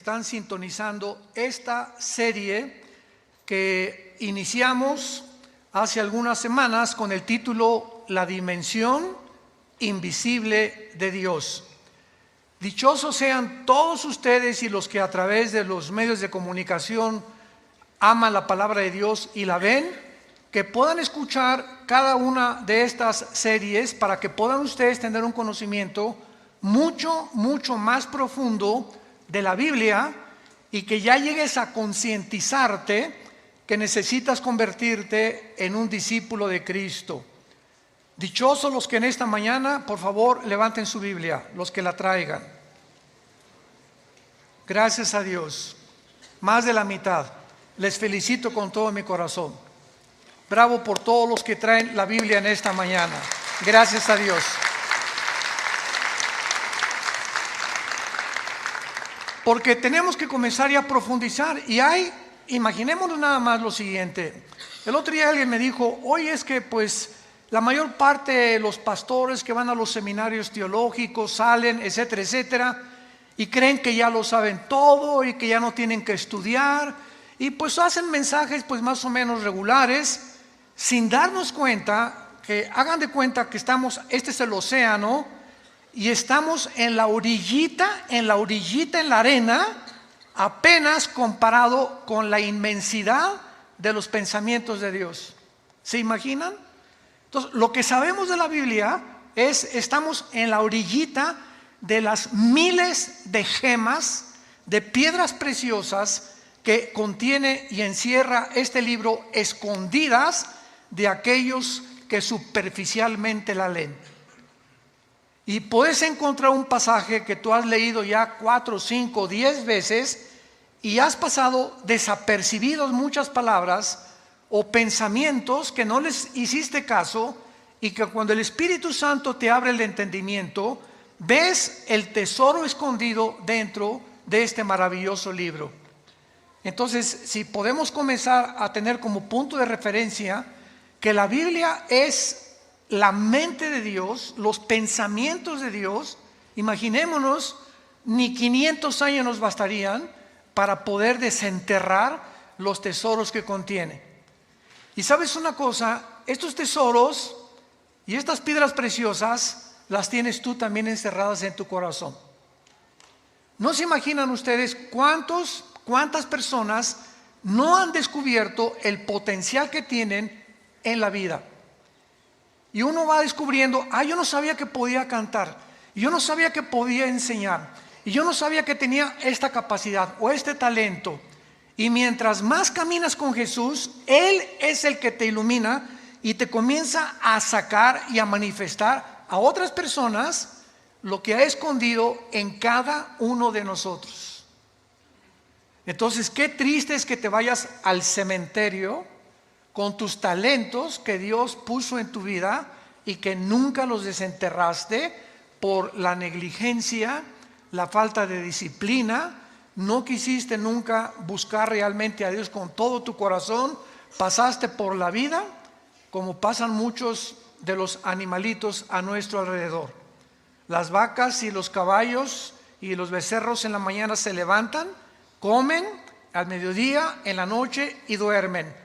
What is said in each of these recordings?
Están sintonizando esta serie que iniciamos hace algunas semanas con el título La dimensión invisible de Dios. Dichosos sean todos ustedes y los que a través de los medios de comunicación aman la palabra de Dios y la ven, que puedan escuchar cada una de estas series para que puedan ustedes tener un conocimiento mucho más profundo de la Biblia y que ya llegues a concientizarte que necesitas convertirte en un discípulo de Cristo. Dichosos los que en esta mañana, por favor, levanten su Biblia, los que la traigan. Gracias a Dios, más de la mitad. Les felicito con todo mi corazón. Bravo por todos los que traen la Biblia en esta mañana. Gracias a Dios. Porque tenemos que comenzar ya a profundizar. Y imaginémonos nada más lo siguiente. El otro día alguien me dijo, oye, es que pues la mayor parte de los pastores que van a los seminarios teológicos salen, etcétera, etcétera, y creen que ya lo saben todo y que ya no tienen que estudiar, y pues hacen mensajes pues más o menos regulares, sin darnos cuenta que, hagan de cuenta que este es el océano, y estamos en la orillita, en la arena, apenas comparado con la inmensidad de los pensamientos de Dios. ¿Se imaginan? Entonces, lo que sabemos de la Biblia es, estamos en la orillita de las miles de gemas, de piedras preciosas que contiene y encierra este libro, escondidas de aquellos que superficialmente la leen. Y puedes encontrar un pasaje que tú has leído ya 4, 5, 10 veces y has pasado desapercibidos muchas palabras o pensamientos que no les hiciste caso, y que cuando el Espíritu Santo te abre el entendimiento, ves el tesoro escondido dentro de este maravilloso libro. Entonces, si podemos comenzar a tener como punto de referencia que la Biblia es la mente de Dios, los pensamientos de Dios, imaginémonos, ni 500 años nos bastarían para poder desenterrar los tesoros que contiene. Y sabes una cosa, estos tesoros y estas piedras preciosas las tienes tú también encerradas en tu corazón. ¿No se imaginan ustedes cuántas personas no han descubierto el potencial que tienen en la vida? Y uno va descubriendo, yo no sabía que podía cantar, yo no sabía que podía enseñar, y yo no sabía que tenía esta capacidad o este talento. Y mientras más caminas con Jesús, Él es el que te ilumina y te comienza a sacar y a manifestar a otras personas lo que ha escondido en cada uno de nosotros. Entonces, qué triste es que te vayas al cementerio con tus talentos que Dios puso en tu vida y que nunca los desenterraste por la negligencia, la falta de disciplina. No quisiste nunca buscar realmente a Dios con todo tu corazón. Pasaste por la vida como pasan muchos de los animalitos a nuestro alrededor. Las vacas y los caballos y los becerros en la mañana se levantan, comen al mediodía, en la noche y duermen.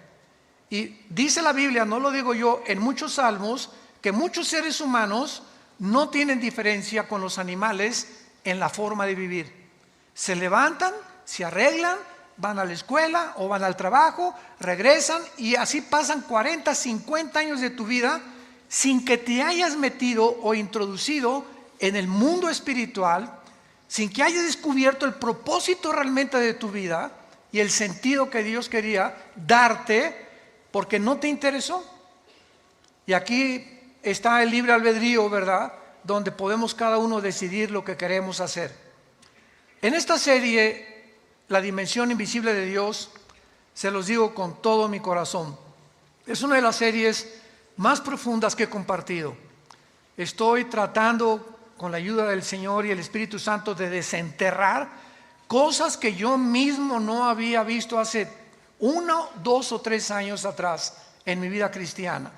Y dice la Biblia, no lo digo yo, en muchos salmos, que muchos seres humanos no tienen diferencia con los animales en la forma de vivir. Se levantan, se arreglan, van a la escuela o van al trabajo, regresan y así pasan 40, 50 años de tu vida sin que te hayas metido o introducido en el mundo espiritual, sin que hayas descubierto el propósito realmente de tu vida y el sentido que Dios quería darte, porque no te interesó. Y aquí está el libre albedrío, ¿verdad?, donde podemos cada uno decidir lo que queremos hacer. En esta serie, La dimensión invisible de Dios, se los digo con todo mi corazón, es una de las series más profundas que he compartido. Estoy tratando, con la ayuda del Señor y el Espíritu Santo, de desenterrar cosas que yo mismo no había visto hace 1, 2 o 3 años atrás en mi vida cristiana.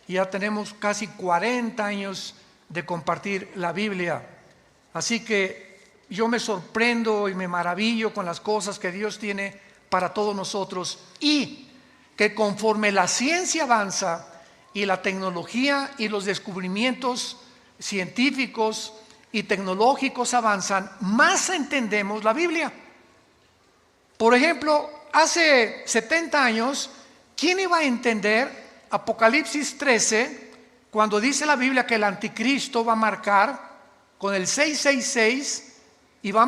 Y ya tenemos casi 40 años de compartir la Biblia. Así que yo me sorprendo y me maravillo con las cosas que Dios tiene para todos nosotros, y que conforme la ciencia avanza y la tecnología y los descubrimientos científicos y tecnológicos avanzan, más entendemos la Biblia. Por ejemplo, hace 70 años, ¿quién iba a entender Apocalipsis 13 cuando dice la Biblia que el anticristo va a marcar con el 666 y va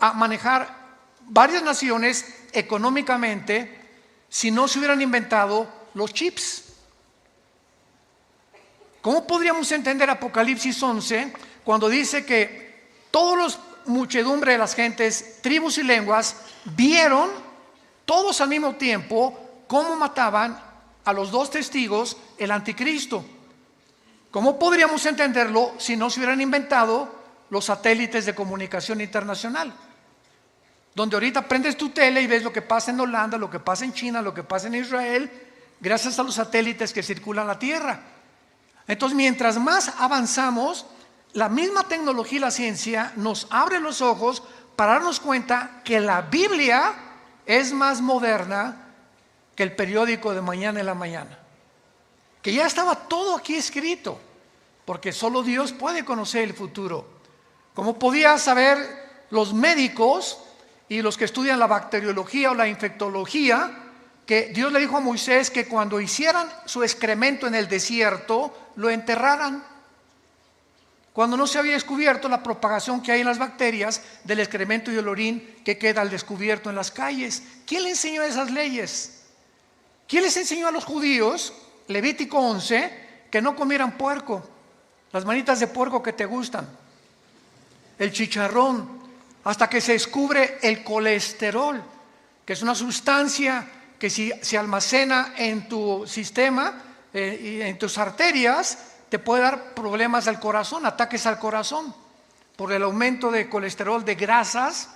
a manejar varias naciones económicamente, si no se hubieran inventado los chips? ¿Cómo podríamos entender Apocalipsis 11 cuando dice que todos los muchedumbre de las gentes, tribus y lenguas vieron todos al mismo tiempo cómo mataban a los dos testigos, el anticristo? ¿Cómo podríamos entenderlo si no se hubieran inventado los satélites de comunicación internacional? Donde ahorita prendes tu tele y ves lo que pasa en Holanda, lo que pasa en China, lo que pasa en Israel, gracias a los satélites que circulan la Tierra. Entonces, mientras más avanzamos, la misma tecnología y la ciencia nos abre los ojos para darnos cuenta que la Biblia es más moderna que el periódico de mañana en la mañana. Que ya estaba todo aquí escrito, porque solo Dios puede conocer el futuro. ¿Cómo podía saber los médicos y los que estudian la bacteriología o la infectología que Dios le dijo a Moisés que cuando hicieran su excremento en el desierto lo enterraran? Cuando no se había descubierto la propagación que hay en las bacterias del excremento y el orín que queda al descubierto en las calles. ¿Quién le enseñó esas leyes? ¿Quién les enseñó a los judíos, Levítico 11, que no comieran puerco? Las manitas de puerco que te gustan, el chicharrón, hasta que se descubre el colesterol, que es una sustancia que si se almacena en tu sistema y en tus arterias, te puede dar problemas al corazón, ataques al corazón, por el aumento de colesterol, de grasas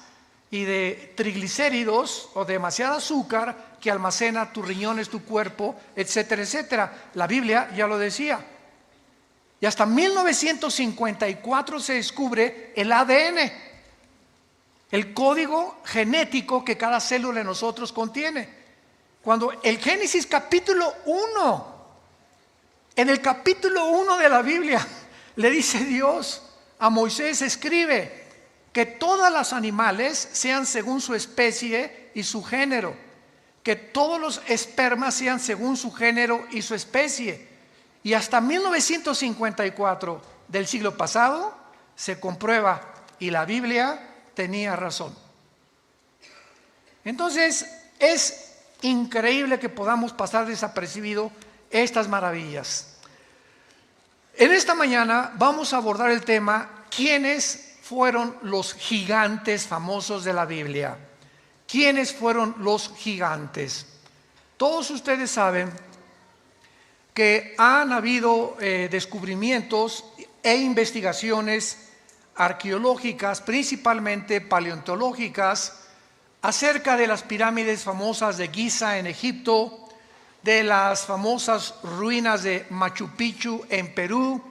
y de triglicéridos o demasiado azúcar que almacena tus riñones, tu cuerpo, etcétera, etcétera. La Biblia ya lo decía. Y hasta 1954 se descubre el ADN, el código genético que cada célula de nosotros contiene. Cuando el Génesis capítulo 1, en el capítulo 1 de la Biblia, le dice Dios a Moisés, escribe que todos los animales sean según su especie y su género, que todos los espermas sean según su género y su especie. Y hasta 1954 del siglo pasado se comprueba, y la Biblia tenía razón. Entonces es increíble que podamos pasar desapercibido estas maravillas. En esta mañana vamos a abordar el tema: ¿quiénes fueron los gigantes famosos de la Biblia? ¿Quiénes fueron los gigantes? Todos ustedes saben que han habido descubrimientos e investigaciones arqueológicas, principalmente paleontológicas, acerca de las pirámides famosas de Giza en Egipto, de las famosas ruinas de Machu Picchu en Perú,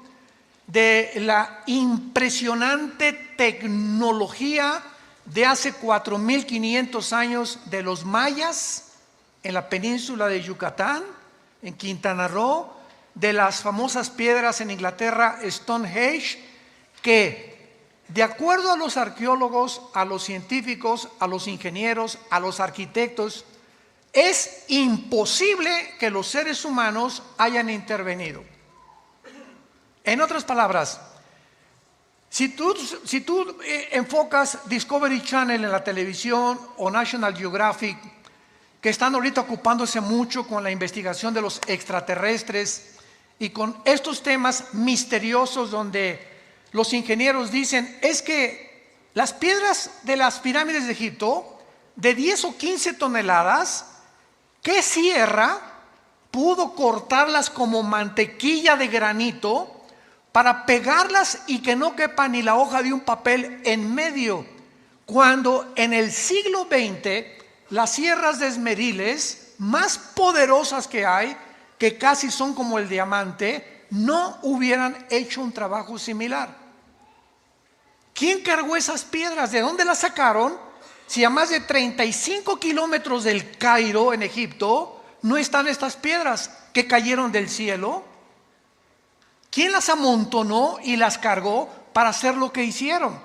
de la impresionante tecnología de hace 4.500 años de los mayas en la península de Yucatán, en Quintana Roo, de las famosas piedras en Inglaterra, Stonehenge, que de acuerdo a los arqueólogos, a los científicos, a los ingenieros, a los arquitectos, es imposible que los seres humanos hayan intervenido. En otras palabras, si tú enfocas Discovery Channel en la televisión o National Geographic, que están ahorita ocupándose mucho con la investigación de los extraterrestres y con estos temas misteriosos donde los ingenieros dicen, es que las piedras de las pirámides de Egipto, de 10 o 15 toneladas, ¿qué sierra pudo cortarlas como mantequilla de granito para pegarlas y que no quepa ni la hoja de un papel en medio? Cuando en el siglo XX las sierras de esmeriles más poderosas que hay, que casi son como el diamante, no hubieran hecho un trabajo similar. ¿Quién cargó esas piedras? ¿De dónde las sacaron? Si a más de 35 kilómetros del Cairo, en Egipto, no están estas piedras que cayeron del cielo. ¿Quién las amontonó y las cargó para hacer lo que hicieron?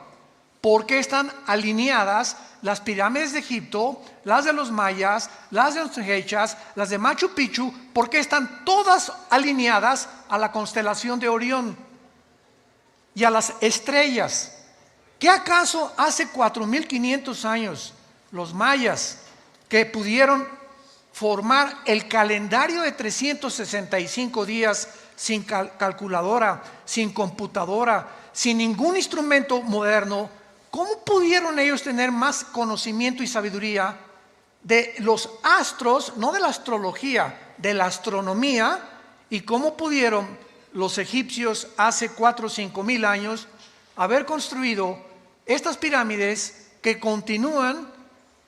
¿Por qué están alineadas las pirámides de Egipto, las de los mayas, las de los mexicas, las de Machu Picchu? ¿Por qué están todas alineadas a la constelación de Orión y a las estrellas? ¿Qué acaso hace 4500 años los mayas, que pudieron formar el calendario de 365 días sin calculadora, sin computadora, sin ningún instrumento moderno, cómo pudieron ellos tener más conocimiento y sabiduría de los astros, no de la astrología, de la astronomía? Y cómo pudieron los egipcios hace 4 o 5 mil años haber construido estas pirámides que continúan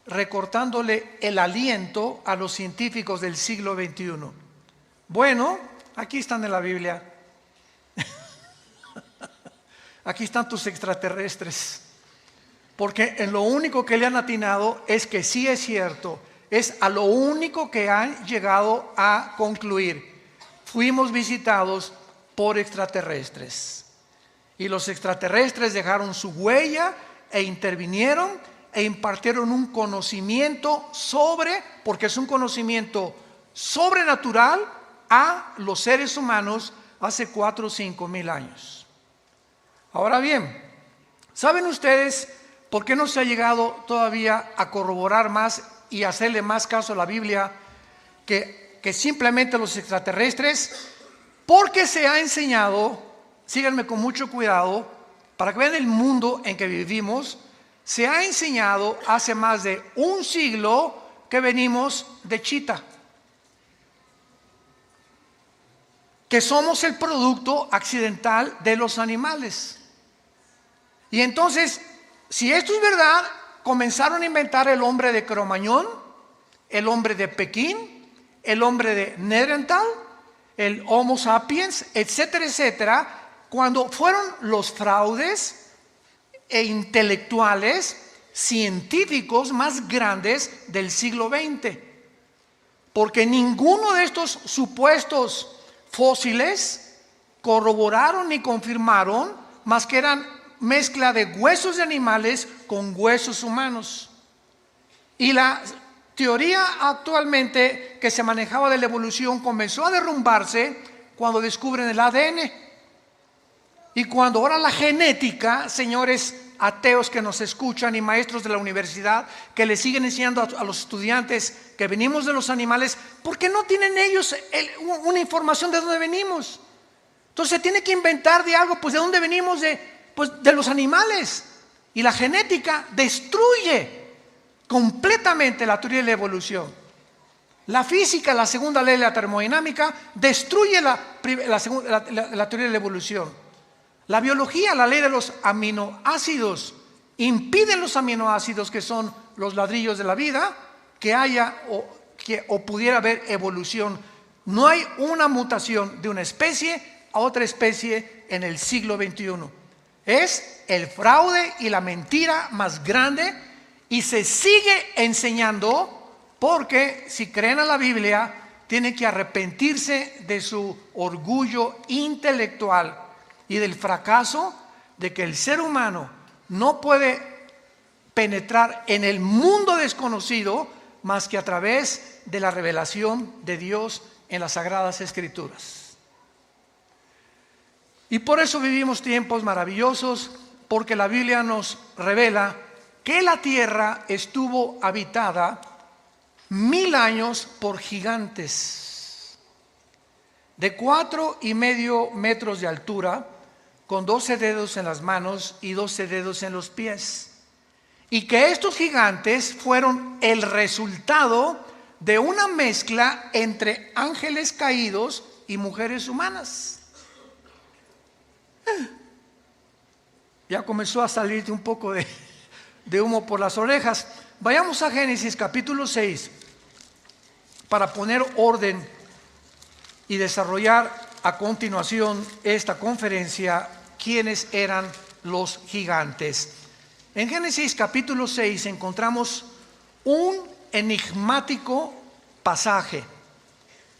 recortándole el aliento a los científicos del siglo XXI. Bueno, aquí están en la Biblia. Aquí están tus extraterrestres. Porque en lo único que le han atinado es que sí es cierto, es a lo único que han llegado a concluir. Fuimos visitados por extraterrestres. Y los extraterrestres dejaron su huella e intervinieron e impartieron un conocimiento porque es un conocimiento sobrenatural a los seres humanos hace 4 o 5 mil años. Ahora bien, ¿saben ustedes por qué no se ha llegado todavía a corroborar más y hacerle más caso a la Biblia que simplemente los extraterrestres? Porque se ha enseñado, síganme con mucho cuidado, para que vean el mundo en que vivimos, se ha enseñado hace más de un siglo que venimos de Chita, que somos el producto accidental de los animales. Y entonces, si esto es verdad, comenzaron a inventar el hombre de Cromañón, el hombre de Pekín, el hombre de Neandertal, el Homo sapiens, etcétera, etcétera, cuando fueron los fraudes e intelectuales científicos más grandes del siglo XX. Porque ninguno de estos supuestos fósiles corroboraron ni confirmaron más que eran mezcla de huesos de animales con huesos humanos. Y la teoría actualmente que se manejaba de la evolución comenzó a derrumbarse cuando descubren el ADN. Y cuando ahora la genética, señores ateos que nos escuchan y maestros de la universidad que le siguen enseñando a los estudiantes que venimos de los animales, ¿por qué no tienen ellos una información de dónde venimos? Entonces se tiene que inventar de algo, pues de dónde venimos, de los animales. Y la genética destruye completamente la teoría de la evolución. La física, la segunda ley de la termodinámica, destruye la teoría de la evolución. La biología, la ley de los aminoácidos, impiden los aminoácidos, que son los ladrillos de la vida, que haya o pudiera haber evolución. No hay una mutación de una especie a otra especie en el siglo XXI. Es el fraude y la mentira más grande, y se sigue enseñando porque si creen a la Biblia tienen que arrepentirse de su orgullo intelectual y del fracaso de que el ser humano no puede penetrar en el mundo desconocido más que a través de la revelación de Dios en las Sagradas Escrituras. Y por eso vivimos tiempos maravillosos, porque la Biblia nos revela que la tierra estuvo habitada 1000 años por gigantes de 4,5 metros de altura, con 12 dedos en las manos y 12 dedos en los pies, y que estos gigantes fueron el resultado de una mezcla entre ángeles caídos y mujeres humanas. Ya comenzó a salirte un poco de humo por las orejas. Vayamos a Génesis capítulo 6 para poner orden y desarrollar a continuación esta conferencia, quiénes eran los gigantes. En Génesis capítulo 6 encontramos un enigmático pasaje,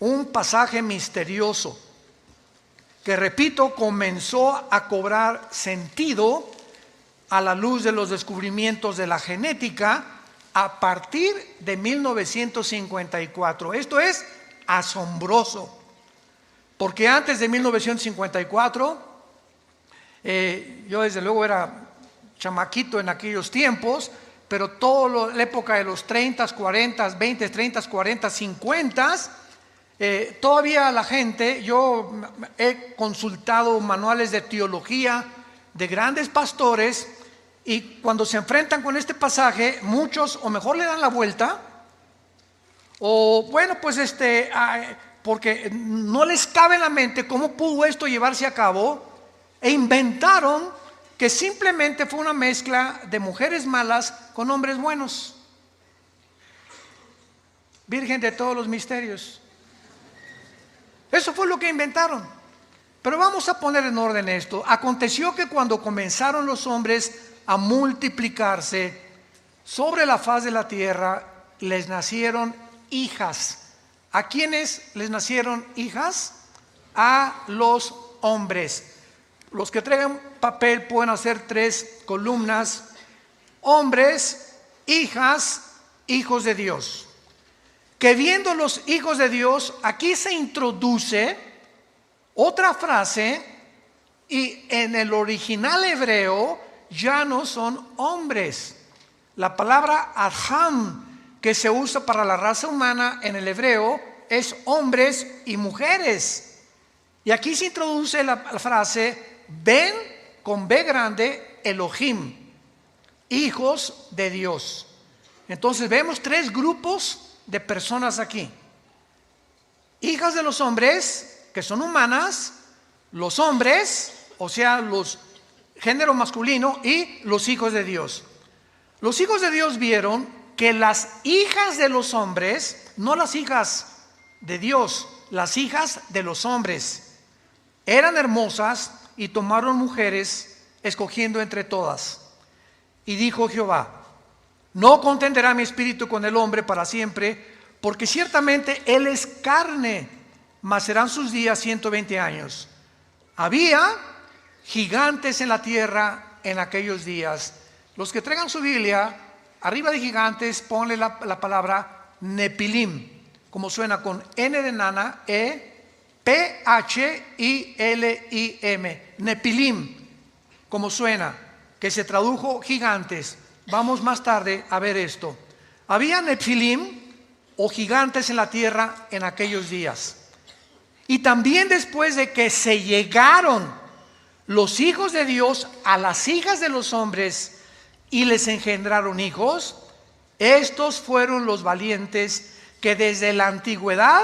un pasaje misterioso que, repito, comenzó a cobrar sentido a la luz de los descubrimientos de la genética a partir de 1954. Esto es asombroso, porque antes de 1954, yo desde luego era chamaquito en aquellos tiempos, pero toda la época de los 30, 40, 20, 30, 40, 50, todavía la gente, yo he consultado manuales de teología de grandes pastores, y cuando se enfrentan con este pasaje, muchos o mejor le dan la vuelta, o bueno, pues porque no les cabe en la mente cómo pudo esto llevarse a cabo, e inventaron que simplemente fue una mezcla de mujeres malas con hombres buenos. Virgen de todos los misterios. Eso fue lo que inventaron. Pero vamos a poner en orden esto. Aconteció que cuando comenzaron los hombres a multiplicarse sobre la faz de la tierra, les nacieron hijas. ¿A quiénes les nacieron hijas? A los hombres. Los que traigan papel pueden hacer 3 columnas. Hombres, hijas, hijos de Dios. Que viendo los hijos de Dios, aquí se introduce otra frase, y en el original hebreo ya no son hombres. La palabra Adam, que se usa para la raza humana en el hebreo, es hombres y mujeres. Y aquí se introduce la frase Ben, con B grande, Elohim, hijos de Dios. Entonces vemos 3 grupos de personas aquí: hijas de los hombres, que son humanas; los hombres, o sea, los género masculino; y los hijos de Dios. Los hijos de Dios vieron que las hijas de los hombres, no las hijas de Dios, las hijas de los hombres, eran hermosas, y tomaron mujeres, escogiendo entre todas. Y dijo Jehová: no contenderá mi espíritu con el hombre para siempre, porque ciertamente él es carne, mas serán sus días 120 años. Había gigantes en la tierra en aquellos días. Los que traigan su Biblia, arriba de gigantes ponle la palabra Nepilim, como suena, con N de nana, P-H-I-L-I-M, Nepilim, como suena, que se tradujo gigantes. Vamos más tarde a ver esto. Había Nepilim o gigantes en la tierra en aquellos días. Y también después de que se llegaron los hijos de Dios a las hijas de los hombres y les engendraron hijos, estos fueron los valientes que desde la antigüedad,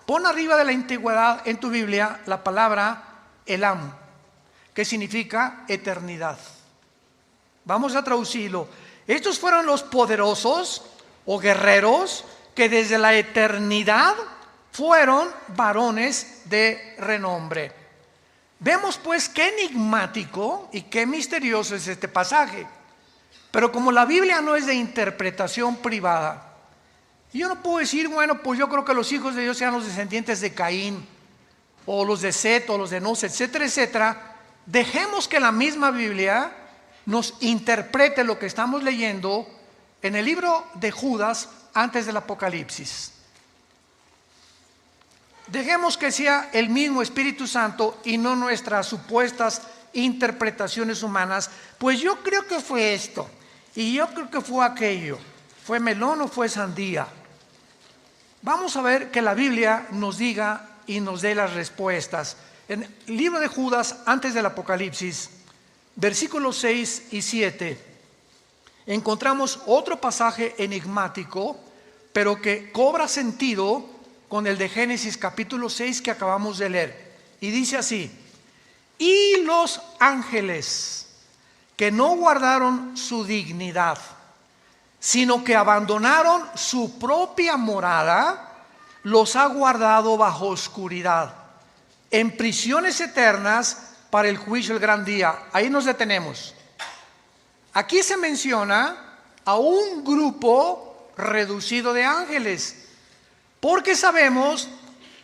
pon arriba de la antigüedad en tu Biblia la palabra Elam, que significa eternidad. Vamos a traducirlo. Estos fueron los poderosos o guerreros que desde la eternidad fueron varones de renombre. Vemos pues qué enigmático y qué misterioso es este pasaje. Pero como la Biblia no es de interpretación privada, yo no puedo decir, bueno, pues yo creo que los hijos de Dios sean los descendientes de Caín, o los de Set, o los de Nos, etcétera, etcétera. Dejemos que la misma Biblia nos interprete lo que estamos leyendo en el libro de Judas antes del Apocalipsis. Dejemos que sea el mismo Espíritu Santo y no nuestras supuestas interpretaciones humanas. Pues yo creo que fue esto, y yo creo que fue aquello. ¿Fue melón o fue sandía? Vamos a ver que la Biblia nos diga y nos dé las respuestas. En el libro de Judas antes del Apocalipsis, versículos 6 y 7, encontramos otro pasaje enigmático, pero que cobra sentido con el de Génesis capítulo 6 que acabamos de leer. Y dice así: y los ángeles que no guardaron su dignidad, sino que abandonaron su propia morada, los ha guardado bajo oscuridad, en prisiones eternas, para el juicio del gran día. Ahí nos detenemos. Aquí se menciona a un grupo reducido de ángeles, porque sabemos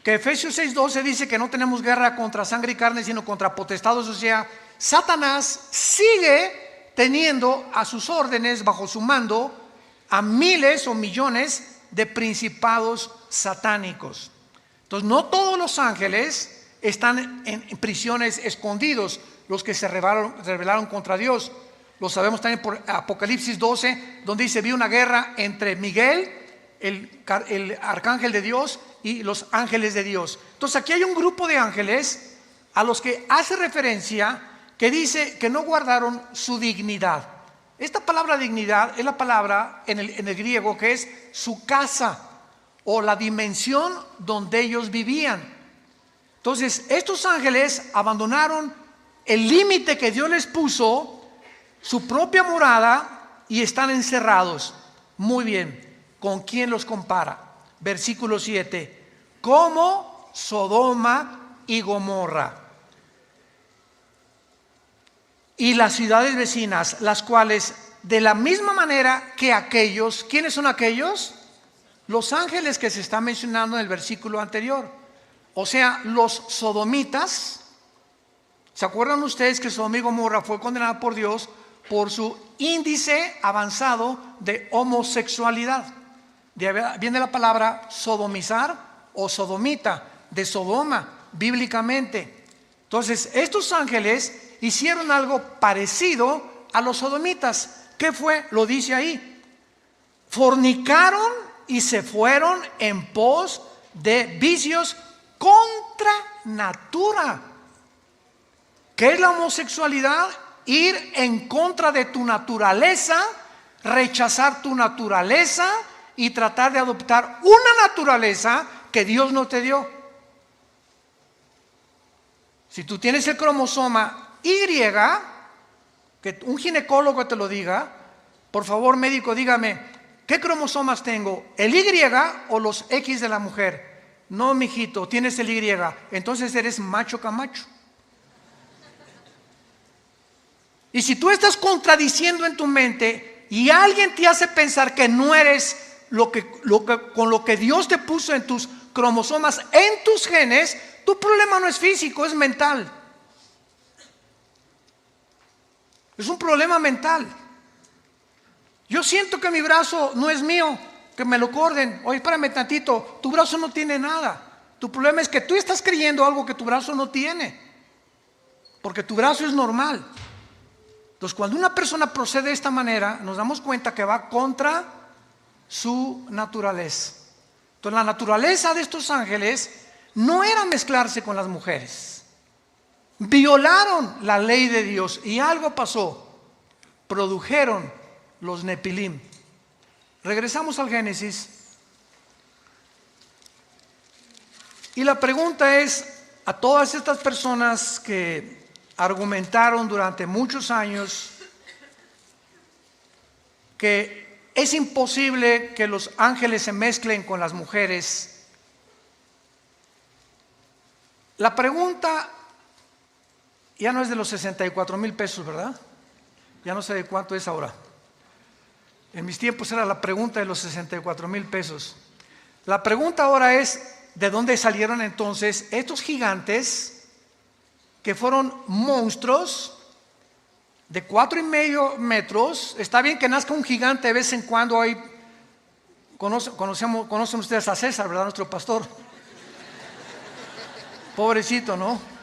que Efesios 6:12 dice que no tenemos guerra contra sangre y carne, sino contra potestados. O sea, Satanás sigue teniendo a sus órdenes, bajo su mando, a miles o millones de principados satánicos. Entonces, no todos los ángeles están en prisiones escondidos, los que se rebelaron contra Dios. Lo sabemos también por Apocalipsis 12, donde dice: vi una guerra entre Miguel, el arcángel de Dios, y los ángeles de Dios. Entonces aquí hay un grupo de ángeles a los que hace referencia, que dice que no guardaron su dignidad. Esta palabra dignidad es la palabra en el griego que es su casa, o la dimensión donde ellos vivían. Entonces estos ángeles abandonaron el límite que Dios les puso, su propia morada, y están encerrados. Muy bien, ¿con quién los compara? Versículo 7: como Sodoma y Gomorra y las ciudades vecinas, las cuales de la misma manera que aquellos. ¿Quiénes son aquellos? Los ángeles que se está mencionando en el versículo anterior. O sea, los sodomitas. ¿Se acuerdan ustedes que Sodoma y Gomorra fue condenada por Dios por su índice avanzado de homosexualidad? Viene la palabra sodomizar o sodomita, de Sodoma, bíblicamente. Entonces, estos ángeles hicieron algo parecido a los sodomitas. ¿Qué fue? Lo dice ahí: fornicaron y se fueron en pos de vicios contra natura. ¿Qué es la homosexualidad? Ir en contra de tu naturaleza, rechazar tu naturaleza y tratar de adoptar una naturaleza que Dios no te dio. Si tú tienes el cromosoma Y, que un ginecólogo te lo diga, por favor, médico, dígame, ¿qué cromosomas tengo? ¿El Y o los X de la mujer? No, mijito, tienes el Y. Entonces eres macho camacho. Y si tú estás contradiciendo en tu mente y alguien te hace pensar que no eres con lo que Dios te puso en tus cromosomas, en tus genes, tu problema no es físico, es mental. Es un problema mental. Yo siento que mi brazo no es mío, que me lo corten. Oye, espérame tantito, tu brazo no tiene nada. Tu problema es que tú estás creyendo algo que tu brazo no tiene, porque tu brazo es normal. Entonces, cuando una persona procede de esta manera, nos damos cuenta que va contra su naturaleza. Entonces, la naturaleza de estos ángeles no era mezclarse con las mujeres. Violaron la ley de Dios y algo pasó. Produjeron los Nepilim. Regresamos al Génesis. Y la pregunta es a todas estas personas que argumentaron durante muchos años que es imposible que los ángeles se mezclen con las mujeres. La pregunta ya no es de los 64,000 pesos, ¿verdad? Ya no sé de cuánto es ahora. En mis tiempos era la pregunta de los 64,000 pesos. La pregunta ahora es: ¿de dónde salieron entonces estos gigantes que fueron monstruos de 4,5 metros? Está bien que nazca un gigante de vez en cuando. Hay, conocen ustedes a César, ¿verdad? Nuestro pastor. Pobrecito, ¿no?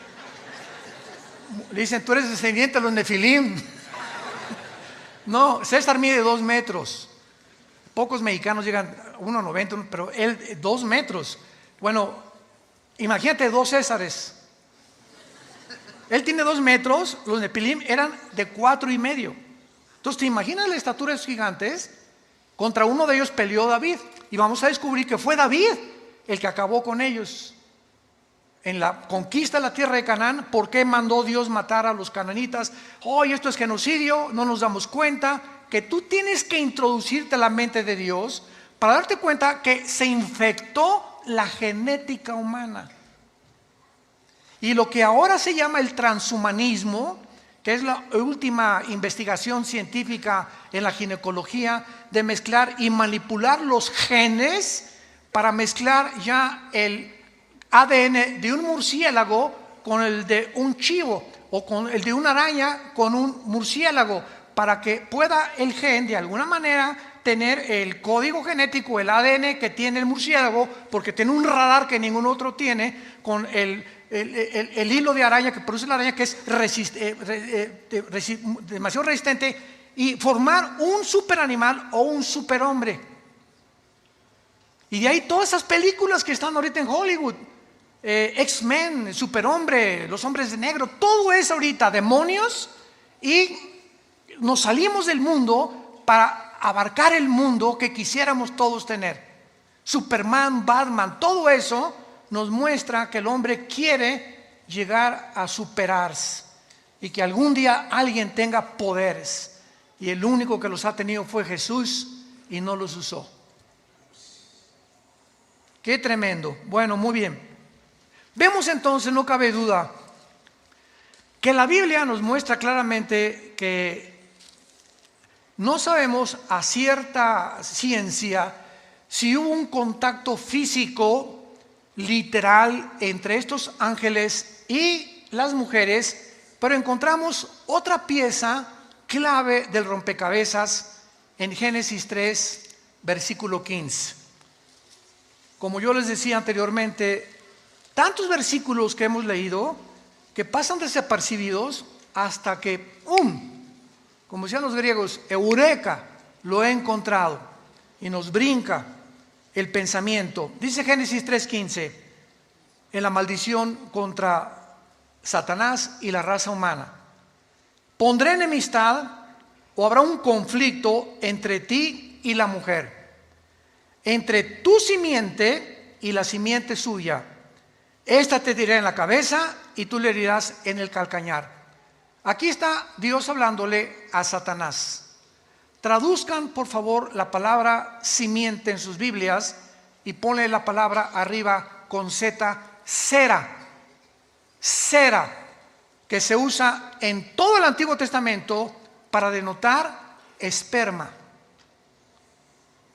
Le dicen: tú eres descendiente de los Nefilim. No, César mide 2 metros. Pocos mexicanos llegan a 1,90, pero él 2 metros. Bueno, imagínate 2 Césares. Él tiene 2 metros, los Nepilim eran de 4,5. Entonces, ¿te imaginas la estatura de esos gigantes? Contra uno de ellos peleó David. Y vamos a descubrir que fue David el que acabó con ellos. En la conquista de la tierra de Canaán, ¿por qué mandó Dios matar a los cananitas? Oye, esto es genocidio, no nos damos cuenta. Que tú tienes que introducirte a la mente de Dios para darte cuenta que se infectó la genética humana. Y lo que ahora se llama el transhumanismo, que es la última investigación científica en la ginecología, de mezclar y manipular los genes para mezclar ya el ADN de un murciélago con el de un chivo, o con el de una araña con un murciélago, para que pueda el gen de alguna manera tener el código genético, el ADN que tiene el murciélago, porque tiene un radar que ningún otro tiene, con el hilo de araña que produce la araña, que es demasiado resistente, y formar un superanimal o un superhombre. Y de ahí todas esas películas que están ahorita en Hollywood, X-Men, Superhombre, Los Hombres de Negro, todo es ahorita demonios, y nos salimos del mundo para abarcar el mundo que quisiéramos todos tener. Superman, Batman, todo eso nos muestra que el hombre quiere llegar a superarse y que algún día alguien tenga poderes, y el único que los ha tenido fue Jesús y no los usó. Qué tremendo. Bueno, muy bien. Vemos entonces, no cabe duda, que la Biblia nos muestra claramente que no sabemos a cierta ciencia si hubo un contacto físico literal entre estos ángeles y las mujeres, pero encontramos otra pieza clave del rompecabezas en Génesis 3, versículo 15. Como yo les decía anteriormente, tantos versículos que hemos leído que pasan desapercibidos hasta que, como decían los griegos, eureka, lo he encontrado, y nos brinca el pensamiento. Dice Génesis 3:15, en la maldición contra Satanás y la raza humana: pondré enemistad, o habrá un conflicto entre ti y la mujer, entre tu simiente y la simiente suya. Esta te herirá en la cabeza y tú le herirás en el calcañar. Aquí está Dios hablándole a Satanás. Traduzcan por favor la palabra simiente en sus Biblias y ponle la palabra arriba con Z, cera. Cera, que se usa en todo el Antiguo Testamento para denotar esperma.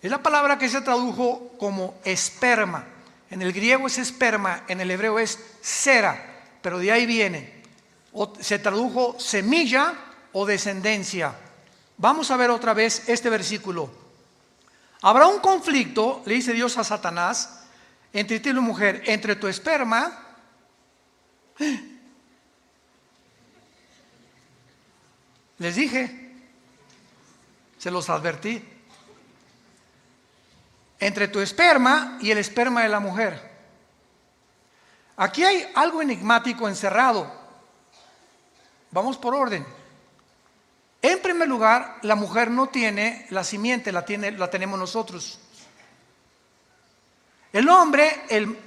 Es la palabra que se tradujo como esperma. En el griego es esperma, en el hebreo es cera, pero de ahí viene. Se tradujo semilla o descendencia. Vamos a ver otra vez este versículo. Habrá un conflicto, le dice Dios a Satanás, entre ti y la mujer, entre tu esperma. Les dije, se los advertí. Entre tu esperma y el esperma de la mujer. Aquí hay algo enigmático encerrado. Vamos por orden. En primer lugar, la mujer no tiene la simiente, la tenemos nosotros. El hombre, el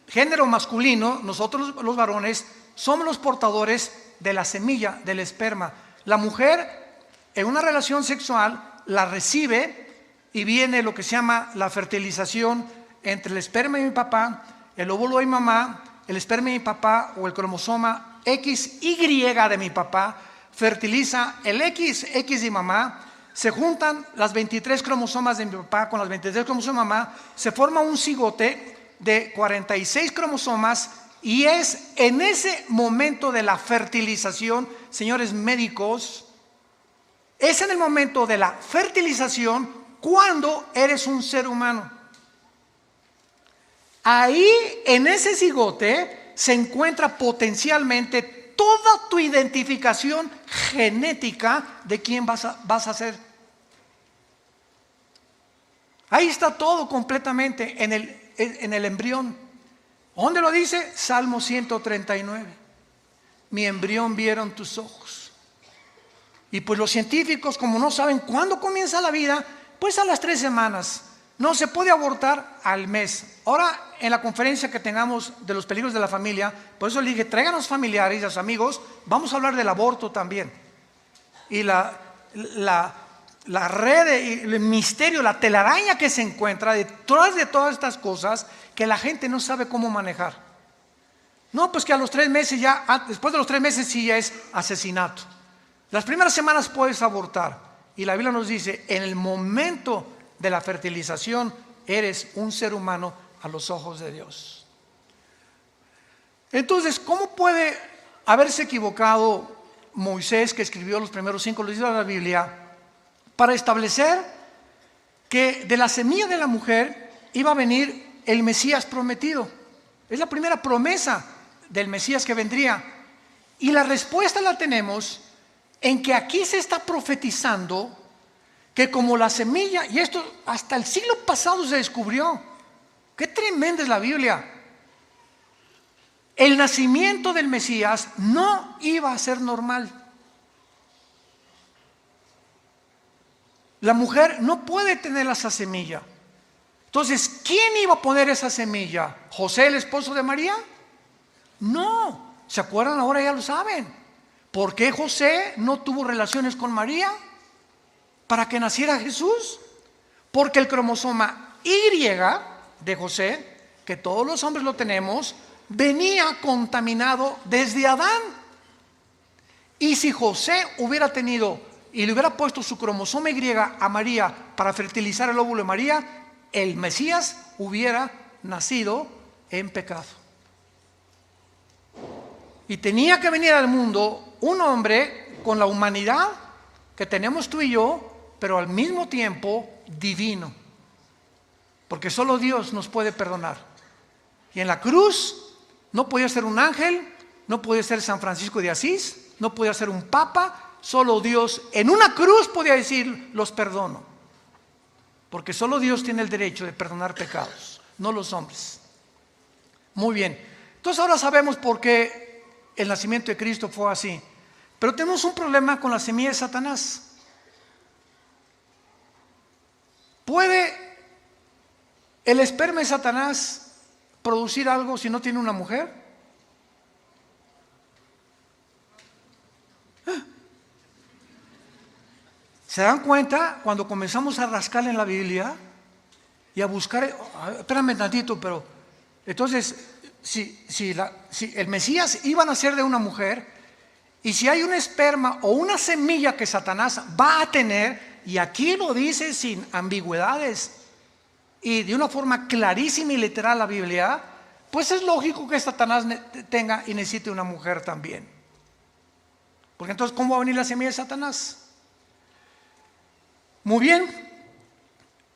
género masculino, nosotros los varones, somos los portadores de la semilla, del esperma. La mujer, en una relación sexual, la recibe, y viene lo que se llama la fertilización entre el esperma de mi papá, el óvulo de mi mamá, el esperma de mi papá, o el cromosoma XY de mi papá, fertiliza el XX de mi mamá, se juntan las 23 cromosomas de mi papá con las 23 cromosomas de mi mamá, se forma un cigote de 46 cromosomas, y es en ese momento de la fertilización, señores médicos, es en el momento de la fertilización cuando eres un ser humano. Ahí, en ese cigote, se encuentra potencialmente toda tu identificación genética de quién vas a ser. Ahí está todo completamente en el embrión. ¿Dónde lo dice? Salmo 139. Mi embrión vieron tus ojos. Y pues los científicos, como no saben cuándo comienza la vida, pues a las 3 semanas. No se puede abortar al mes. Ahora, en la conferencia que tengamos de los peligros de la familia, por eso le dije, traigan a los familiares y a los amigos, vamos a hablar del aborto también. Y la red, el misterio, la telaraña que se encuentra detrás de todas estas cosas que la gente no sabe cómo manejar. No, pues que a los 3 meses ya, después de los 3 meses sí ya es asesinato. Las primeras semanas puedes abortar. Y la Biblia nos dice, en el momento de la fertilización eres un ser humano a los ojos de Dios. Entonces, ¿cómo puede haberse equivocado Moisés, que escribió los primeros 5 libros de la Biblia, para establecer que de la semilla de la mujer iba a venir el Mesías prometido? Es la primera promesa del Mesías que vendría. Y la respuesta la tenemos en que aquí se está profetizando que como la semilla, y esto hasta el siglo pasado se descubrió, qué tremenda es la Biblia, el nacimiento del Mesías no iba a ser normal. La mujer no puede tener esa semilla. Entonces, ¿quién iba a poner esa semilla? ¿José, el esposo de María? No. ¿Se acuerdan? Ahora ya lo saben. ¿Por qué José no tuvo relaciones con María para que naciera Jesús? Porque el cromosoma Y de José, que todos los hombres lo tenemos, venía contaminado desde Adán. Y si José hubiera tenido y le hubiera puesto su cromosoma Y a María para fertilizar el óvulo de María, el Mesías hubiera nacido en pecado. Y tenía que venir al mundo un hombre con la humanidad que tenemos tú y yo, pero al mismo tiempo divino. Porque solo Dios nos puede perdonar. Y en la cruz no podía ser un ángel, no podía ser San Francisco de Asís, no podía ser un papa. Solo Dios en una cruz podía decir, los perdono. Porque solo Dios tiene el derecho de perdonar pecados, no los hombres. Muy bien. Entonces ahora sabemos por qué el nacimiento de Cristo fue así. Pero tenemos un problema con la semilla de Satanás. ¿Puede el esperma de Satanás producir algo si no tiene una mujer? ¿Se dan cuenta cuando comenzamos a rascar en la Biblia y a buscar? Espérame tantito, pero entonces, si el Mesías iba a nacer de una mujer, y si hay un esperma o una semilla que Satanás va a tener, y aquí lo dice sin ambigüedades y de una forma clarísima y literal la Biblia, pues es lógico que Satanás tenga y necesite una mujer también. Porque entonces, ¿cómo va a venir la semilla de Satanás? Muy bien,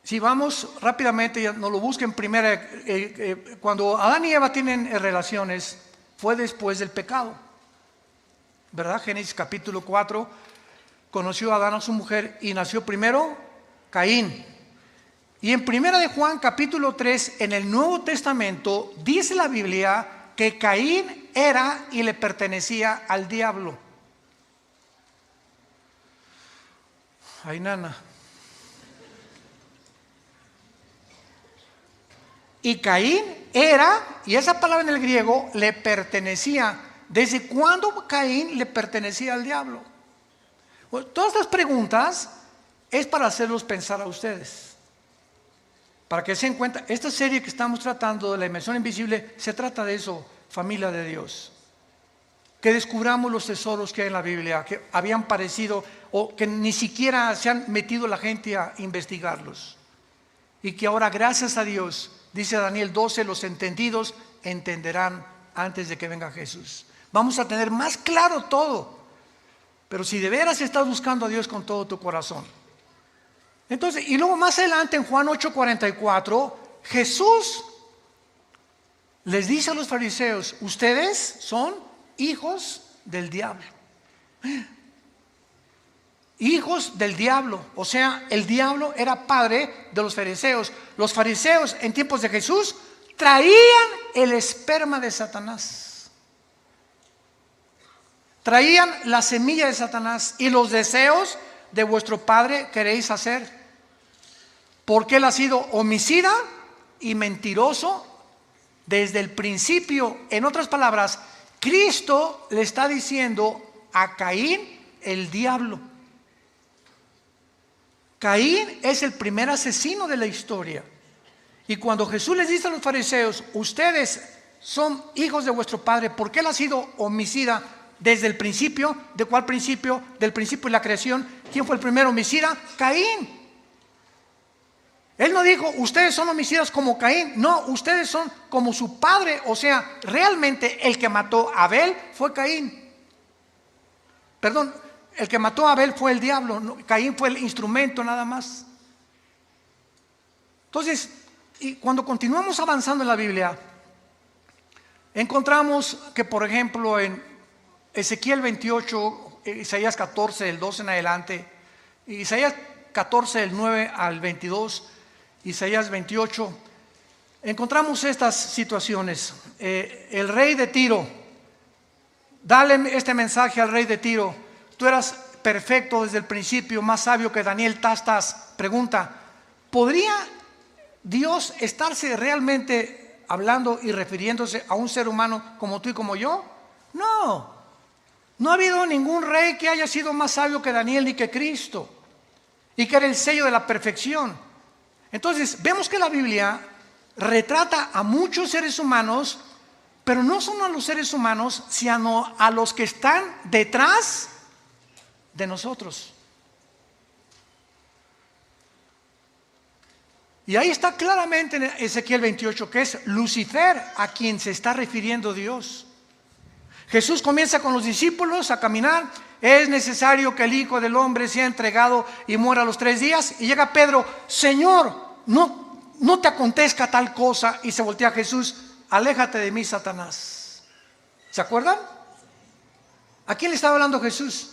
si vamos rápidamente, ya no lo busquen primero, cuando Adán y Eva tienen relaciones, fue después del pecado, ¿verdad? Génesis capítulo 4, conoció a Adán a su mujer y nació primero Caín. Y en primera de Juan capítulo 3, en el Nuevo Testamento, dice la Biblia que Caín era y le pertenecía al diablo. Ay, nana. Y Caín era, y esa palabra en el griego, le pertenecía. ¿Desde cuándo Caín le pertenecía al diablo? Bueno, todas estas preguntas es para hacerlos pensar a ustedes. Para que se den cuenta, esta serie que estamos tratando de la dimensión invisible, se trata de eso, familia de Dios. Que descubramos los tesoros que hay en la Biblia, que habían parecido o que ni siquiera se han metido la gente a investigarlos. Y que ahora, gracias a Dios, dice Daniel 12, los entendidos entenderán antes de que venga Jesús. Vamos a tener más claro todo. Pero si de veras estás buscando a Dios con todo tu corazón. Entonces, y luego más adelante en Juan 8:44, Jesús les dice a los fariseos, ustedes son hijos del diablo. Hijos del diablo, o sea, el diablo era padre de los fariseos. Los fariseos en tiempos de Jesús traían el esperma de Satanás, traían la semilla de Satanás y los deseos de vuestro padre queréis hacer, porque él ha sido homicida y mentiroso desde el principio. En otras palabras, Cristo le está diciendo a Caín el diablo. Caín es el primer asesino de la historia. Y cuando Jesús les dice a los fariseos, ustedes son hijos de vuestro padre, porque él ha sido homicida desde el principio. ¿De cuál principio? Del principio de la creación. ¿Quién fue el primer homicida? Caín. Él no dijo, ustedes son homicidas como Caín. No, ustedes son como su padre. O sea, realmente el que mató a Abel fue Caín. Perdón, el que mató a Abel fue el diablo. No, Caín fue el instrumento nada más. Entonces, y cuando continuamos avanzando en la Biblia, encontramos que, por ejemplo, en Ezequiel 28, Isaías 14, del 12 en adelante, Isaías 14, del 9 al 22, Isaías 28, encontramos estas situaciones. El rey de Tiro, dale este mensaje al rey de Tiro: tú eras perfecto desde el principio, más sabio que Daniel Tastas. Pregunta: ¿podría Dios estarse realmente hablando y refiriéndose a un ser humano como tú y como yo? No, no ha habido ningún rey que haya sido más sabio que Daniel ni que Cristo, y que era el sello de la perfección. Entonces vemos que la Biblia retrata a muchos seres humanos, pero no son a los seres humanos, sino a los que están detrás de nosotros. Y ahí está claramente en Ezequiel 28 que es Lucifer a quien se está refiriendo Dios. Jesús comienza con los discípulos a caminar. Es necesario que el Hijo del Hombre sea entregado y muera a los 3 días. Y llega Pedro: Señor, no te acontezca tal cosa. Y se voltea a Jesús: aléjate de mí, Satanás. ¿Se acuerdan? ¿A quién le estaba hablando Jesús?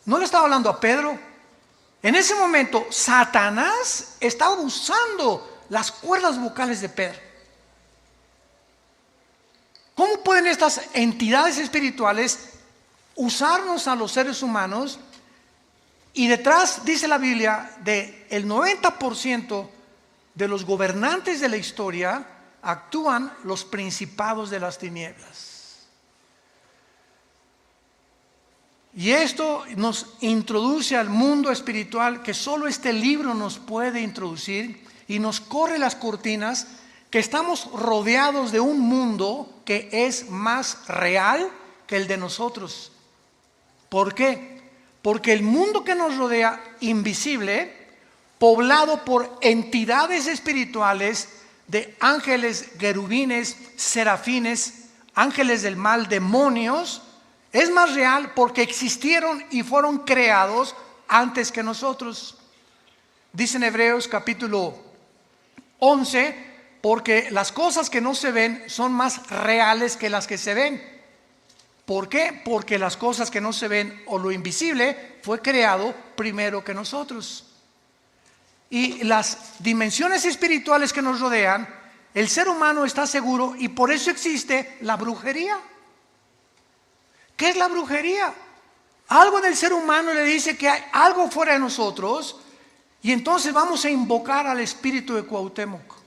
No le estaba hablando a Pedro. En ese momento Satanás estaba usando las cuerdas vocales de Pedro. ¿Cómo pueden estas entidades espirituales usarnos a los seres humanos? Y detrás, dice la Biblia, de el 90% de los gobernantes de la historia actúan los principados de las tinieblas. Y esto nos introduce al mundo espiritual que solo este libro nos puede introducir, y nos corre las cortinas que estamos rodeados de un mundo que es más real que el de nosotros. ¿Por qué? Porque el mundo que nos rodea, invisible, poblado por entidades espirituales de ángeles, querubines, serafines, ángeles del mal, demonios, es más real porque existieron y fueron creados antes que nosotros. Dice en Hebreos capítulo 11, porque las cosas que no se ven son más reales que las que se ven. ¿Por qué? Porque las cosas que no se ven, o lo invisible, fue creado primero que nosotros. Y las dimensiones espirituales que nos rodean, el ser humano está seguro, y por eso existe la brujería. ¿Qué es la brujería? Algo en el ser humano le dice que hay algo fuera de nosotros, y entonces vamos a invocar al espíritu de Cuauhtémoc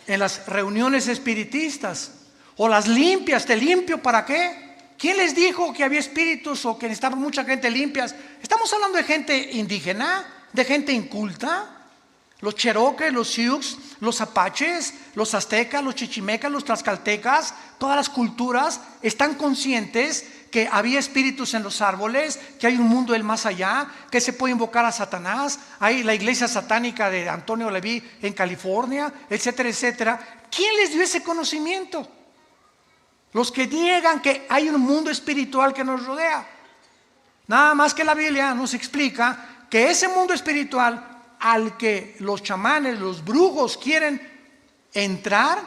en las reuniones espiritistas, o las limpias. ¿Te limpio para qué? ¿Quién les dijo que había espíritus o que necesitaba mucha gente limpias? Estamos hablando de gente indígena, de gente inculta. Los cherokees, los sioux, los apaches, los aztecas, los chichimecas, los tlaxcaltecas, todas las culturas están conscientes que había espíritus en los árboles, que hay un mundo del más allá, que se puede invocar a Satanás. Hay la iglesia satánica de Antonio Leví en California, etcétera, etcétera. ¿Quién les dio ese conocimiento? Los que niegan que hay un mundo espiritual que nos rodea. Nada más que la Biblia nos explica que ese mundo espiritual al que los chamanes, los brujos quieren entrar,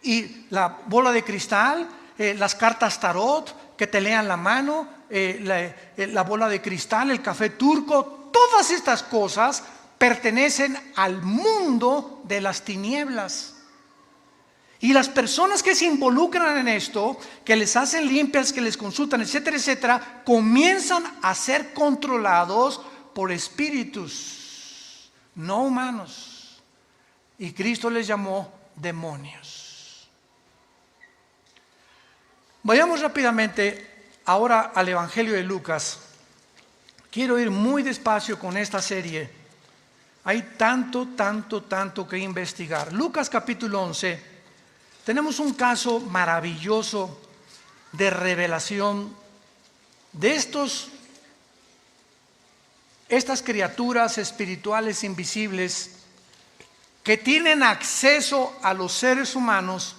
y la bola de cristal, las cartas tarot, que te lean la mano, la bola de cristal, el café turco, todas estas cosas pertenecen al mundo de las tinieblas. Y las personas que se involucran en esto, que les hacen limpias, que les consultan, etcétera, etcétera, comienzan a ser controlados por espíritus no humanos, y Cristo les llamó demonios. Vayamos rápidamente ahora al Evangelio de Lucas. Quiero ir muy despacio con esta serie. Hay tanto que investigar. Lucas capítulo 11. tenemos un caso maravilloso de revelación de estas criaturas espirituales invisibles que tienen acceso a los seres humanos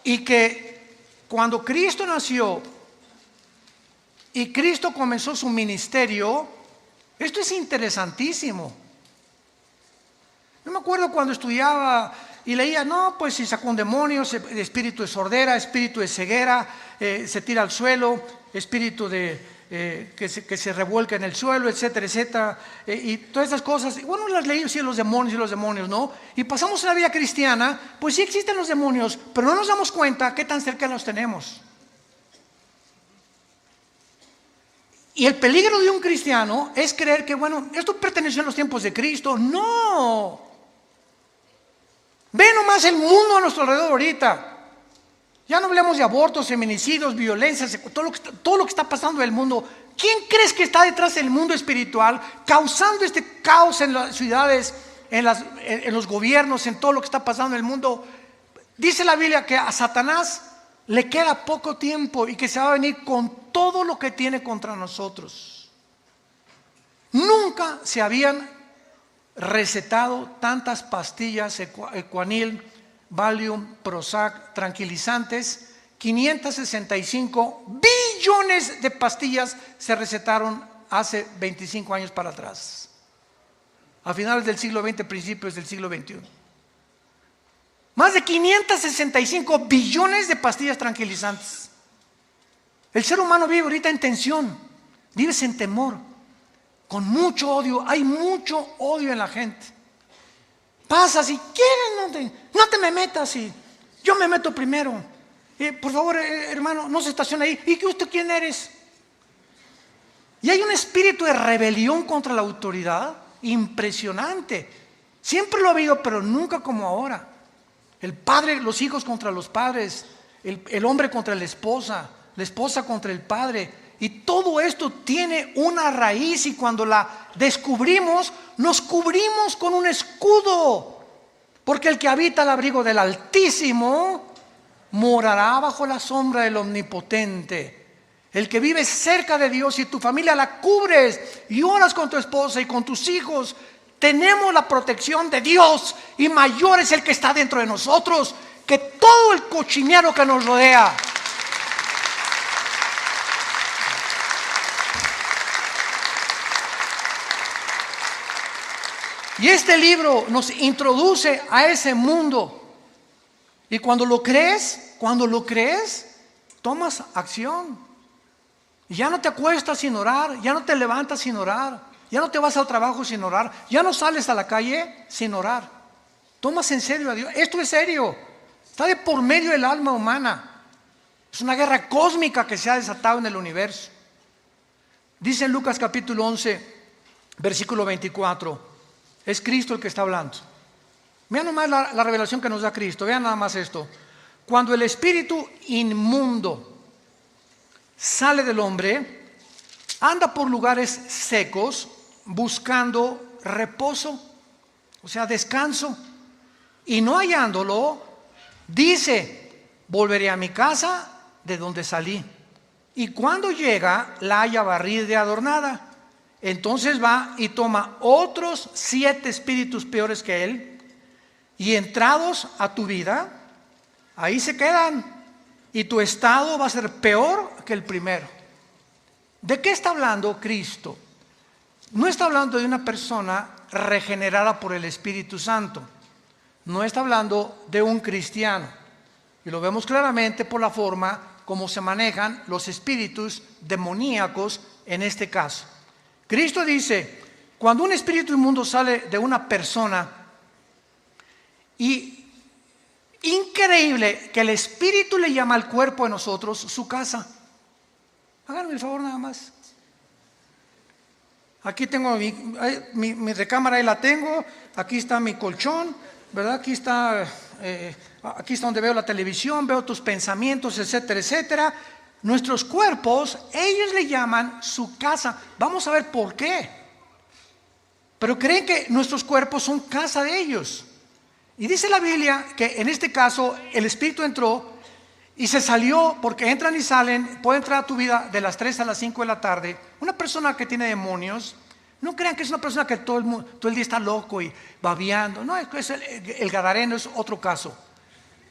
y que cuando Cristo nació y Cristo comenzó su ministerio, esto es interesantísimo. Yo me acuerdo cuando estudiaba y leía, no, pues si sacó un demonio, espíritu de sordera, espíritu de ceguera, se tira al suelo, espíritu que se revuelca en el suelo, etcétera, etcétera, y todas esas cosas. Y bueno, las leí, sí, los demonios, ¿no? Y pasamos en la vida cristiana, pues sí existen los demonios, pero no nos damos cuenta qué tan cerca los tenemos. Y el peligro de un cristiano es creer que, bueno, esto perteneció en los tiempos de Cristo. ¡No! Ve nomás el mundo a nuestro alrededor ahorita. Ya no hablemos de abortos, feminicidios, violencias, todo lo que está pasando en el mundo. ¿Quién crees que está detrás del mundo espiritual causando este caos en las ciudades, en los gobiernos, en todo lo que está pasando en el mundo? Dice la Biblia que a Satanás le queda poco tiempo y que se va a venir con todo lo que tiene contra nosotros. Nunca se habían recetado tantas pastillas Equanil, Valium, Prozac, tranquilizantes. 565 billones de pastillas se recetaron hace 25 años para atrás, a finales del siglo XX, principios del siglo XXI. Más de 565 billones de pastillas tranquilizantes. El ser humano vive ahorita en tensión, vives en temor, con mucho odio. Hay mucho odio en la gente. Pasa, si quieres, no te me metas, y yo me meto primero. Por favor, hermano, no se estacione ahí. ¿Y usted quién eres? Y hay un espíritu de rebelión contra la autoridad impresionante. Siempre lo ha habido, pero nunca como ahora. El padre, los hijos contra los padres, el hombre contra la esposa contra el padre. Y todo esto tiene una raíz, y cuando la descubrimos, nos cubrimos con un escudo. Porque el que habita al abrigo del Altísimo morará bajo la sombra del Omnipotente. El que vive cerca de Dios y tu familia la cubres y oras con tu esposa y con tus hijos, tenemos la protección de Dios, y mayor es el que está dentro de nosotros que todo el cochinero que nos rodea. Y este libro nos introduce a ese mundo. Y cuando lo crees, tomas acción. Y ya no te acuestas sin orar, ya no te levantas sin orar, ya no te vas al trabajo sin orar, ya no sales a la calle sin orar. Tomas en serio a Dios. Esto es serio. Está de por medio del alma humana. Es una guerra cósmica que se ha desatado en el universo. Dice en Lucas capítulo 11, versículo 24. Es Cristo el que está hablando. Vean nomás la revelación que nos da Cristo. Vean nada más esto. Cuando el espíritu inmundo sale del hombre, anda por lugares secos buscando reposo, o sea, descanso, y no hallándolo, dice: volveré a mi casa de donde salí. Y cuando llega, la halla barrida y adornada. Entonces va y toma otros 7 espíritus peores que él, y entrados a tu vida, ahí se quedan, y tu estado va a ser peor que el primero. ¿De qué está hablando Cristo? No está hablando de una persona regenerada por el Espíritu Santo. No está hablando de un cristiano. Y lo vemos claramente por la forma como se manejan los espíritus demoníacos en este caso. Cristo dice: cuando un espíritu inmundo sale de una persona, y increíble que el espíritu le llama al cuerpo de nosotros su casa. Háganme el favor nada más. Aquí tengo mi recámara, ahí la tengo. Aquí está mi colchón, ¿verdad? Aquí está donde veo la televisión, veo tus pensamientos, etcétera, etcétera. Nuestros cuerpos, ellos le llaman su casa. Vamos a ver por qué. Pero creen que nuestros cuerpos son casa de ellos. Y dice la Biblia que en este caso el espíritu entró y se salió, porque entran y salen, puede entrar a tu vida de las 3 a las 5 de la tarde. Una persona que tiene demonios, no crean que es una persona que todo el día está loco y babeando. No, es el gadareno es otro caso.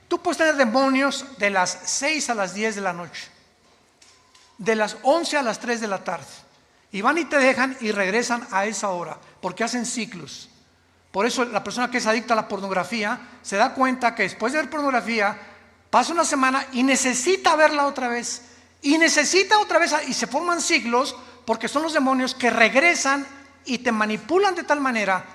Tú puedes tener demonios de las 6 a las 10 de la noche, de las 11 a las 3 de la tarde. Y van y te dejan y regresan a esa hora, porque hacen ciclos. Por eso la persona que es adicta a la pornografía se da cuenta que después de ver pornografía pasa una semana y necesita verla otra vez. Y necesita otra vez, y se forman ciclos, porque son los demonios que regresan y te manipulan de tal manera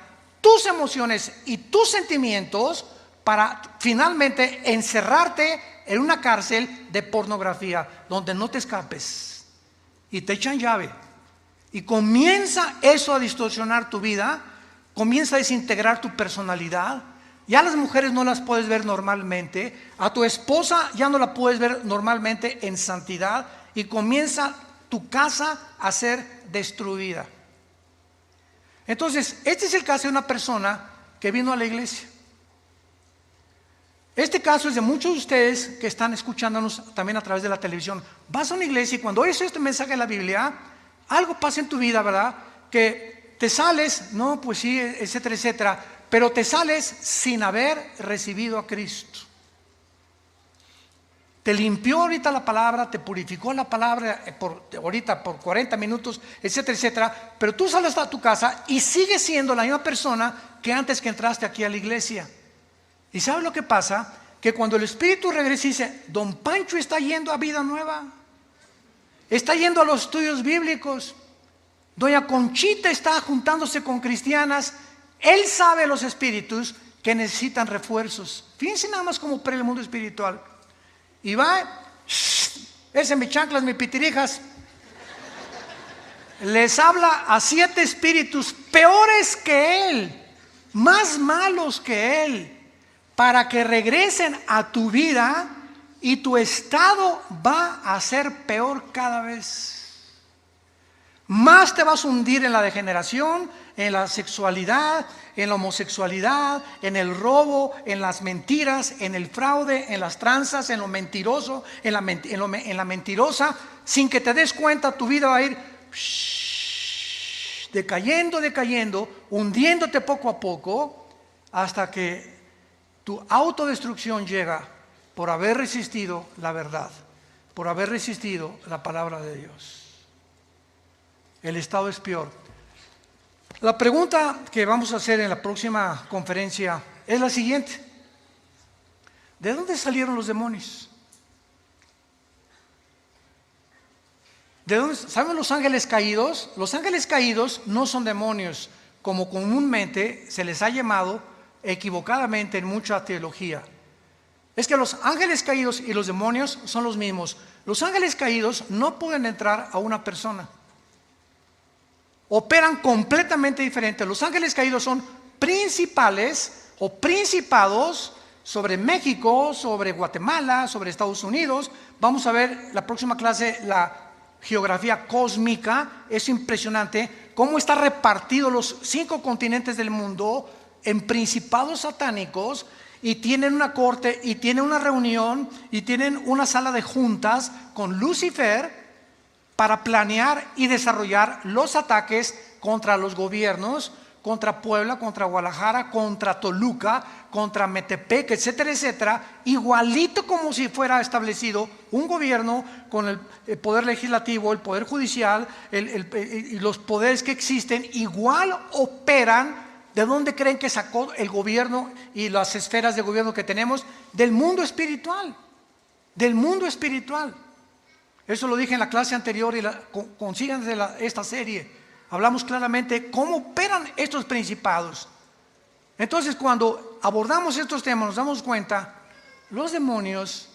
tus emociones y tus sentimientos para finalmente encerrarte en una cárcel de pornografía donde no te escapes. Y te echan llave. Y comienza eso a distorsionar tu vida, comienza a desintegrar tu personalidad. Ya las mujeres no las puedes ver normalmente, a tu esposa ya no la puedes ver normalmente en santidad, y comienza tu casa a ser destruida. Entonces, este es el caso de una persona que vino a la iglesia. Este caso es de muchos de ustedes que están escuchándonos también a través de la televisión. Vas a una iglesia y cuando oyes este mensaje de la Biblia, algo pasa en tu vida, ¿verdad? Que te sales, no, pues sí, etcétera, etcétera, pero te sales sin haber recibido a Cristo. Te limpió ahorita la palabra, te purificó la palabra ahorita por 40 minutos, etcétera, etcétera, pero tú sales a tu casa y sigues siendo la misma persona que antes que entraste aquí a la iglesia. ¿Y sabes lo que pasa? Que cuando el Espíritu regresa y dice, don Pancho está yendo a vida nueva, está yendo a los estudios bíblicos, doña Conchita está juntándose con cristianas, él sabe los espíritus que necesitan refuerzos. Fíjense nada más cómo opera el mundo espiritual. Y va, ese mi chanclas, mi pitirijas, les habla a 7 espíritus peores que él, más malos que él, para que regresen a tu vida, y tu estado va a ser peor cada vez. Más te vas a hundir en la degeneración, en la sexualidad, en la homosexualidad, en el robo, en las mentiras, en el fraude, en las tranzas, en lo mentiroso, en la mentirosa. Sin que te des cuenta, tu vida va a ir decayendo, hundiéndote poco a poco, hasta que tu autodestrucción llega por haber resistido la verdad, por haber resistido la palabra de Dios. El estado es peor. La pregunta que vamos a hacer en la próxima conferencia es la siguiente: ¿de dónde salieron los demonios? ¿De dónde? ¿Saben los ángeles caídos? Los ángeles caídos no son demonios, como comúnmente se les ha llamado equivocadamente en mucha teología. Es que los ángeles caídos y los demonios son los mismos. Los ángeles caídos no pueden entrar a una persona. Operan completamente diferente. Los ángeles caídos son principales o principados sobre México, sobre Guatemala, sobre Estados Unidos. Vamos a ver la próxima clase la geografía cósmica. Es impresionante cómo está repartido los 5 continentes del mundo en principados satánicos, y tienen una corte, y tienen una reunión, y tienen una sala de juntas con Lucifer para planear y desarrollar los ataques contra los gobiernos, contra Puebla, contra Guadalajara, contra Toluca, contra Metepec, etcétera, etcétera, igualito como si fuera establecido un gobierno con el poder legislativo, el poder judicial, y los poderes que existen, igual operan. ¿De dónde creen que sacó el gobierno y las esferas de gobierno que tenemos? Del mundo espiritual, del mundo espiritual. Eso lo dije en la clase anterior, y consíganse esta serie. Hablamos claramente cómo operan estos principados. Entonces, cuando abordamos estos temas, nos damos cuenta, los demonios,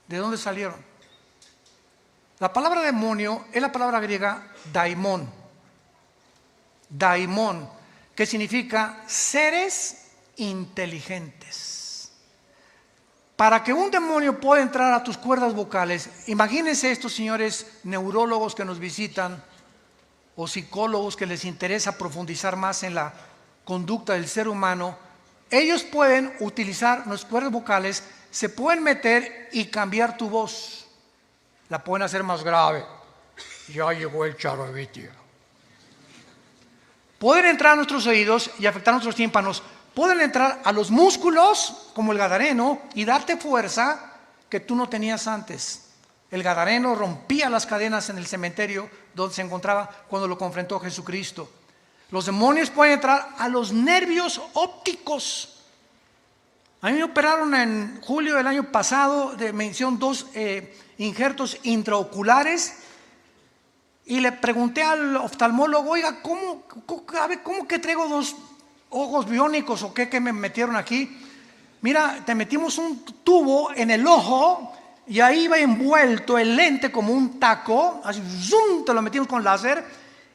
¿de dónde salieron? La palabra demonio es la palabra griega daimon. Daimon, que significa seres inteligentes. Para que un demonio pueda entrar a tus cuerdas vocales, imagínense estos señores neurólogos que nos visitan, o psicólogos que les interesa profundizar más en la conducta del ser humano, ellos pueden utilizar nuestras cuerdas vocales, se pueden meter y cambiar tu voz. La pueden hacer más grave. Ya llegó el charabiti. Pueden entrar a nuestros oídos y afectar nuestros tímpanos. Pueden entrar a los músculos, como el gadareno, y darte fuerza que tú no tenías antes. El gadareno rompía las cadenas en el cementerio donde se encontraba cuando lo confrontó Jesucristo. Los demonios pueden entrar a los nervios ópticos. A mí me operaron en julio del año pasado, me hicieron 2 injertos intraoculares, y le pregunté al oftalmólogo, oiga, ¿cómo que traigo 2 ojos biónicos o qué me metieron aquí? Mira, te metimos un tubo en el ojo y ahí va envuelto el lente como un taco, así zoom, te lo metimos con láser,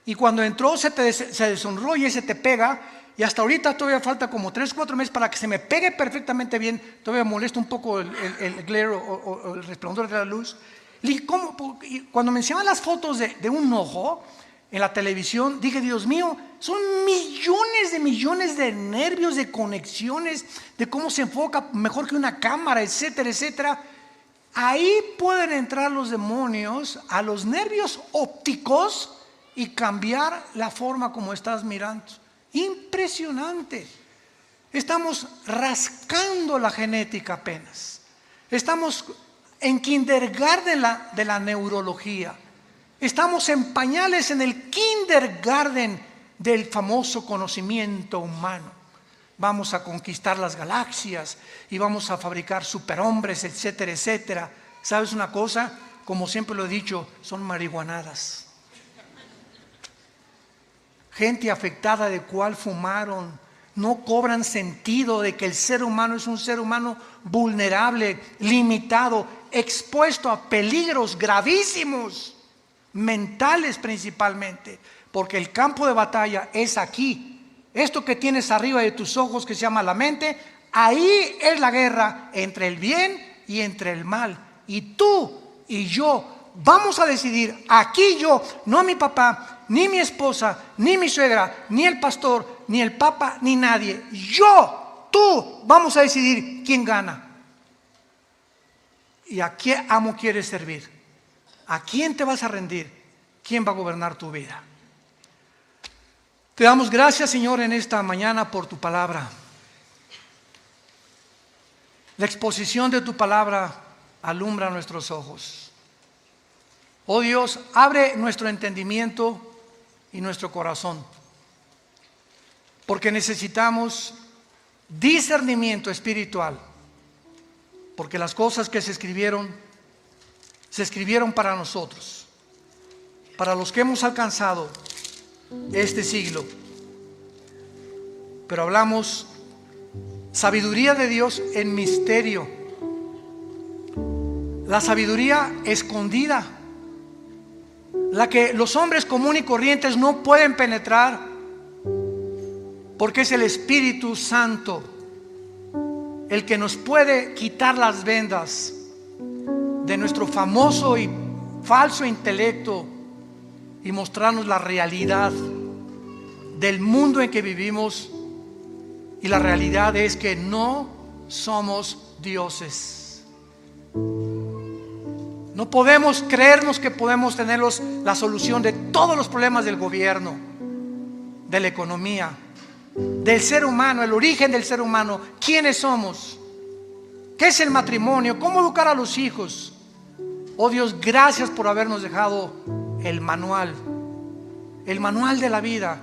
y cuando entró se desenrolla y se te pega, y hasta ahorita todavía falta como 3-4 meses para que se me pegue perfectamente bien. Todavía molesta un poco el glare o el resplandor de la luz. Le dije, ¿cómo? Y cuando me enseñaban las fotos de un ojo en la televisión, dije, Dios mío, son millones de nervios, de conexiones, de cómo se enfoca mejor que una cámara, etcétera, etcétera. Ahí pueden entrar los demonios a los nervios ópticos y cambiar la forma como estás mirando. Impresionante. Estamos rascando la genética apenas. Estamos en kindergarten de la neurología. Estamos en pañales en el kindergarten del famoso conocimiento humano. Vamos a conquistar las galaxias y vamos a fabricar superhombres, etcétera, etcétera. ¿Sabes una cosa? Como siempre lo he dicho, son marihuanadas. Gente afectada de cual fumaron, no cobran sentido de que el ser humano es un ser humano vulnerable, limitado, expuesto a peligros gravísimos, mentales principalmente, porque el campo de batalla es aquí. Esto que tienes arriba de tus ojos que se llama la mente, ahí es la guerra entre el bien y entre el mal. Y tú y yo vamos a decidir, aquí yo, no mi papá, ni mi esposa, ni mi suegra, ni el pastor, ni el papa, ni nadie. Yo, tú, vamos a decidir quién gana. ¿Y a qué amo quieres servir? ¿A quién te vas a rendir? ¿Quién va a gobernar tu vida? Te damos gracias, Señor, en esta mañana por tu palabra. La exposición de tu palabra alumbra nuestros ojos. Oh Dios, abre nuestro entendimiento y nuestro corazón, porque necesitamos discernimiento espiritual, porque las cosas que se escribieron para nosotros, para los que hemos alcanzado este siglo. Pero hablamos sabiduría de Dios en misterio, la sabiduría escondida, la que los hombres comunes y corrientes no pueden penetrar, porque es el Espíritu Santo el que nos puede quitar las vendas de nuestro famoso y falso intelecto y mostrarnos la realidad del mundo en que vivimos. Y la realidad es que no somos dioses. No podemos creernos que podemos tener la solución de todos los problemas del gobierno, de la economía, del ser humano, el origen del ser humano, quiénes somos, qué es el matrimonio, cómo educar a los hijos. Oh Dios, gracias por habernos dejado el manual de la vida,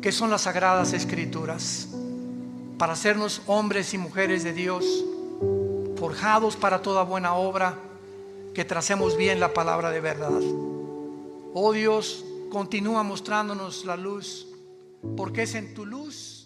que son las Sagradas Escrituras, para hacernos hombres y mujeres de Dios, forjados para toda buena obra, que tracemos bien la palabra de verdad. Oh Dios, continúa mostrándonos la luz, porque es en tu luz